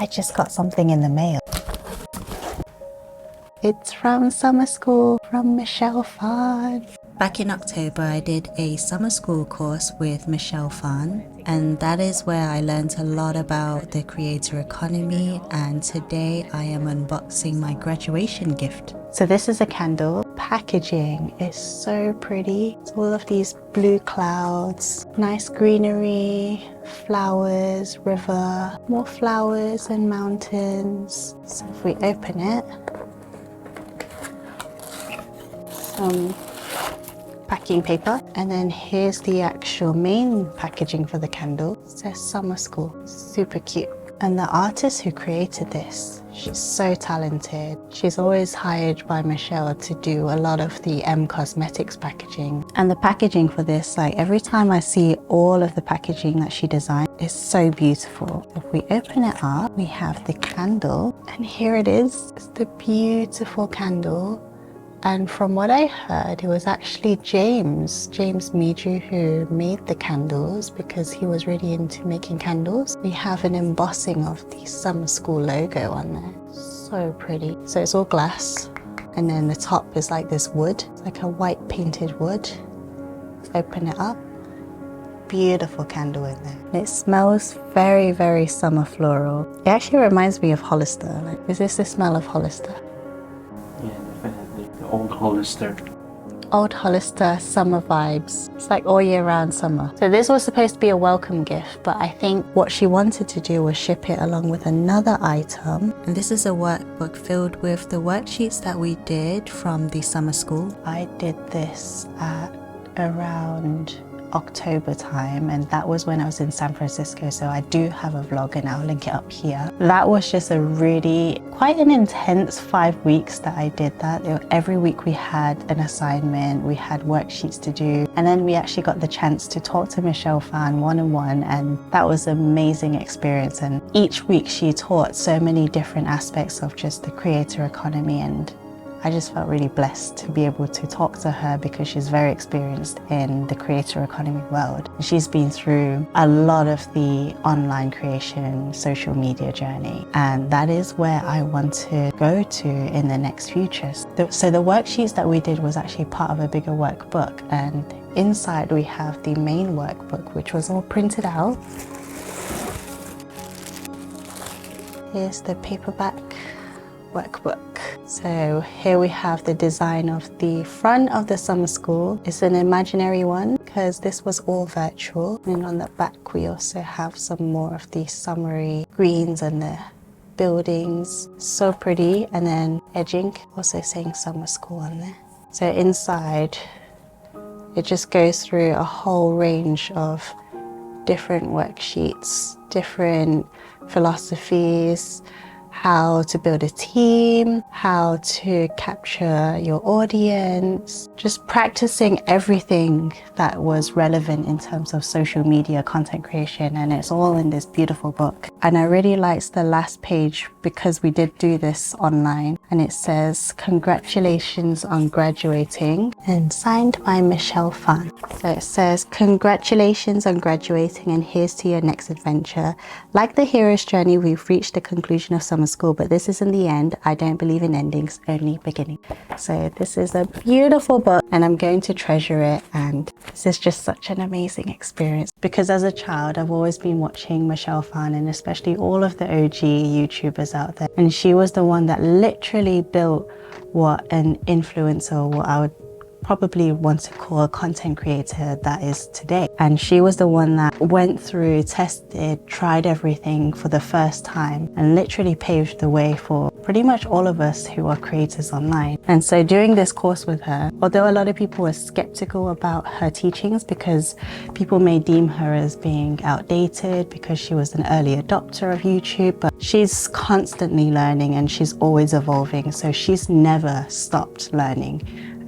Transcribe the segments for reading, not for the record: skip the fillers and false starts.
I just got something in the mail. It's from summer school from Phan. Back in October, I did a summer school course with Phan, and that is where I learned a lot about the creator economy, and today I am unboxing my graduation gift. So this is a candle. Packaging is so pretty. It's all of these blue clouds, nice greenery, flowers, river, more flowers and mountains. So if we open it, some packing paper, and then here's the actual main packaging for the candle. It says summer school, super cute. And the artist who created this, she's so talented. She's always hired by Michelle to do a lot of the Cosmetics packaging. And the packaging for this, like every time I see all of the packaging that she designed, it's so beautiful. If we open it up, we have the candle, and here it is. It's the beautiful candle. And from what I heard, it was actually James Miju who made the candles because he was really into making candles. We have an embossing of the summer school logo on there. So pretty. So it's all glass. And then the top is like this wood. It's like a white painted wood. Let's open it up. Beautiful candle in there. And it smells very, very summer floral. It actually reminds me of Hollister. Like, is this the smell of Hollister? Yeah, definitely. The old Hollister. Old Hollister summer vibes. It's like all year round summer. So this was supposed to be a welcome gift, but I think what she wanted to do was ship it along with another item. And this is a workbook filled with the worksheets that we did from the summer school. I did this at around October time, and that was when I was in San Francisco, so I do have a vlog and I'll link it up here. That was just a really quite an intense 5 weeks that I did that. Every week we had an assignment, we had worksheets to do, and then we actually got the chance to talk to Phan one-on-one, and that was an amazing experience. And each week she taught so many different aspects of just the creator economy, and I just felt really blessed to be able to talk to her because she's very experienced in the creator economy world. She's been through a lot of the online creation, social media journey, and that is where I want to go to in the next future. So the worksheets that we did was actually part of a bigger workbook, and inside we have the main workbook, which was all printed out. Here's the paperback workbook. So here we have the design of the front of the summer school. It's an imaginary one because this was all virtual. And on the back we also have some more of the summery greens and the buildings. So pretty. And then edging, also saying summer school on there. So inside it just goes through a whole range of different worksheets, different philosophies, how to build a team, how to capture your audience, just practicing everything that was relevant in terms of social media content creation, and it's all in this beautiful book. And I really liked the last page because we did do this online, and it says, "Congratulations on graduating," and signed by Phan. So it says, "Congratulations on graduating, and here's to your next adventure. Like the hero's journey, we've reached the conclusion of summer school, but this isn't the end. I don't believe in endings, only beginning." So this is a beautiful book, and I'm going to treasure it, and this is just such an amazing experience because as a child I've always been watching Phan, and especially all of the OG YouTubers out there, and she was the one that literally built what an influencer, what I would probably want to call a content creator that is today. And she was the one that went through, tested, tried everything for the first time, and literally paved the way for pretty much all of us who are creators online. And so doing this course with her, although a lot of people were skeptical about her teachings because people may deem her as being outdated because she was an early adopter of YouTube, but she's constantly learning and she's always evolving, so she's never stopped learning.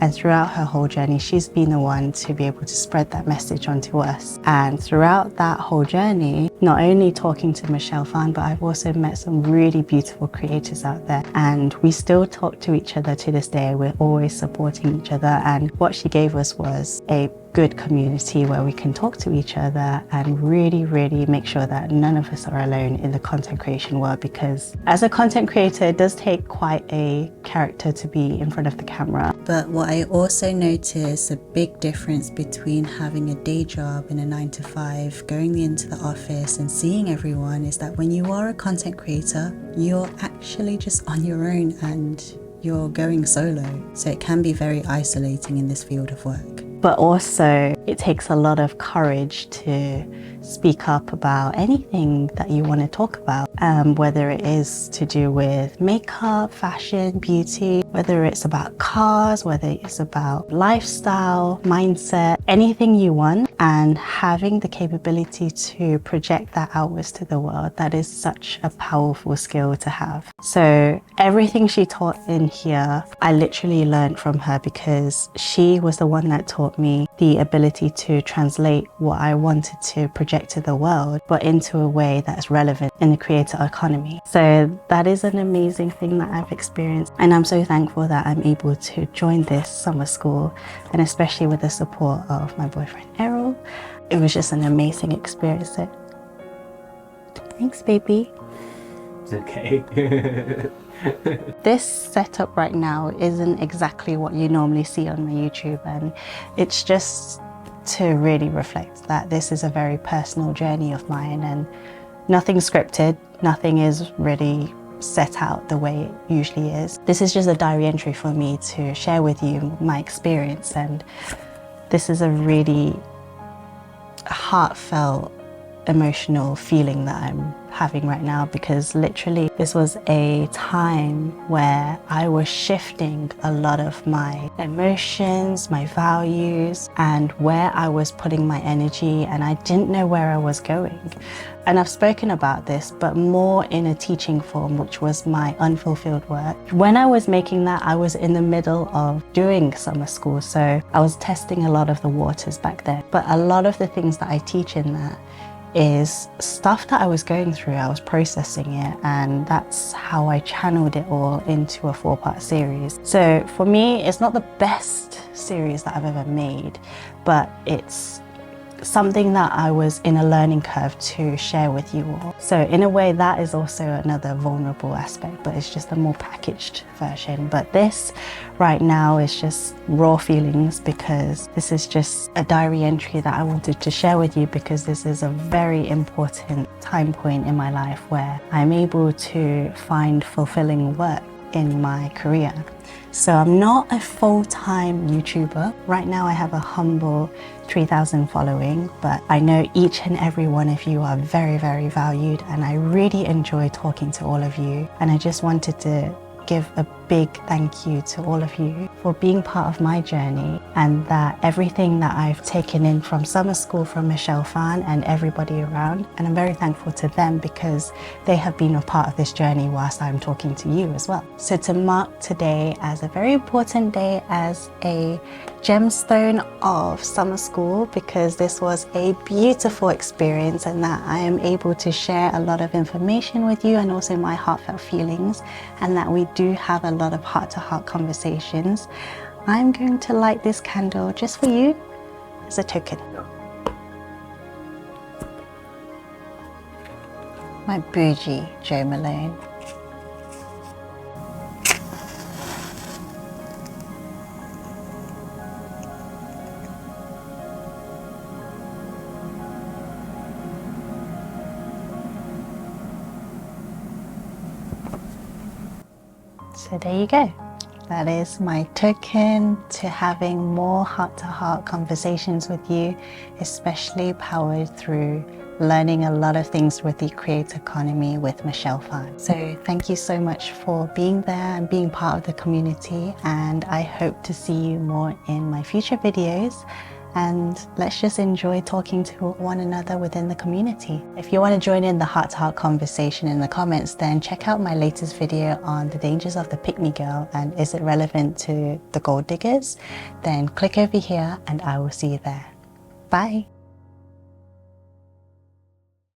And throughout her whole journey, she's been the one to be able to spread that message onto us. And throughout that whole journey, not only talking to Michelle Phan, but I've also met some really beautiful creators out there. And we still talk to each other to this day. We're always supporting each other. And what she gave us was a good community where we can talk to each other and really make sure that none of us are alone in the content creation world, because as a content creator, it does take quite a character to be in front of the camera. But what I also notice a big difference between having a day job in a 9 to 5, going into the office and seeing everyone, is that when you are a content creator, you're actually just on your own and you're going solo. So it can be very isolating in this field of work. But also it takes a lot of courage to speak up about anything that you want to talk about, whether it is to do with makeup, fashion, beauty, whether it's about cars, whether it's about lifestyle, mindset, anything you want, and having the capability to project that outwards to the world, that is such a powerful skill to have. So everything she taught in here, I literally learned from her, because she was the one that taught me the ability to translate what I wanted to project to the world, but into a way that's relevant in the creator economy. So that is an amazing thing that I've experienced, and I'm so thankful that I'm able to join this summer school, and especially with the support of my boyfriend Errol. It was just an amazing experience. So thanks, baby. It's okay. This setup right now isn't exactly what you normally see on my YouTube, and it's just to really reflect that this is a very personal journey of mine, and nothing scripted, nothing is really set out the way it usually is. This is just a diary entry for me to share with you my experience, and this is a really heartfelt, emotional feeling that I'm having right now, because literally this was a time where I was shifting a lot of my emotions, my values, and where I was putting my energy, and I didn't know where I was going. And I've spoken about this, but more in a teaching form, which was my unfulfilled work. When I was making that, I was in the middle of doing summer school, so I was testing a lot of the waters back then. But a lot of the things that I teach in that is stuff that I was going through. I was processing it, and that's how I channeled it all into a 4-part series. So for me, it's not the best series that I've ever made, but it's something that I was in a learning curve to share with you all. So in a way, that is also another vulnerable aspect, but it's just a more packaged version. But this right now is just raw feelings, because this is just a diary entry that I wanted to share with you, because this is a very important time point in my life where I'm able to find fulfilling work in my career. So I'm not a full-time YouTuber. Right now I have a humble 3,000 following, but I know each and every one of you are very valued, and I really enjoy talking to all of you. And I just wanted to give a big thank you to all of you for being part of my journey, and that everything that I've taken in from summer school from Michelle Phan and everybody around, and I'm very thankful to them because they have been a part of this journey whilst I'm talking to you as well. So to mark today as a very important day, as a gemstone of summer school, because this was a beautiful experience, and that I am able to share a lot of information with you, and also my heartfelt feelings, and that we do have a lot of heart-to-heart conversations. I'm going to light this candle just for you as a token. My bougie Jo Malone. So there you go. That is my token to having more heart-to-heart conversations with you, especially powered through learning a lot of things with the creator economy with Michelle Phan. So thank you so much for being there and being part of the community, and I hope to see you more in my future videos. and let's just enjoy talking to one another within the community. If you want to join in the heart-to-heart conversation in the comments, then check out my latest video on the dangers of the pick-me girl and is it relevant to the gold diggers? Then click over here and I will see you there. Bye!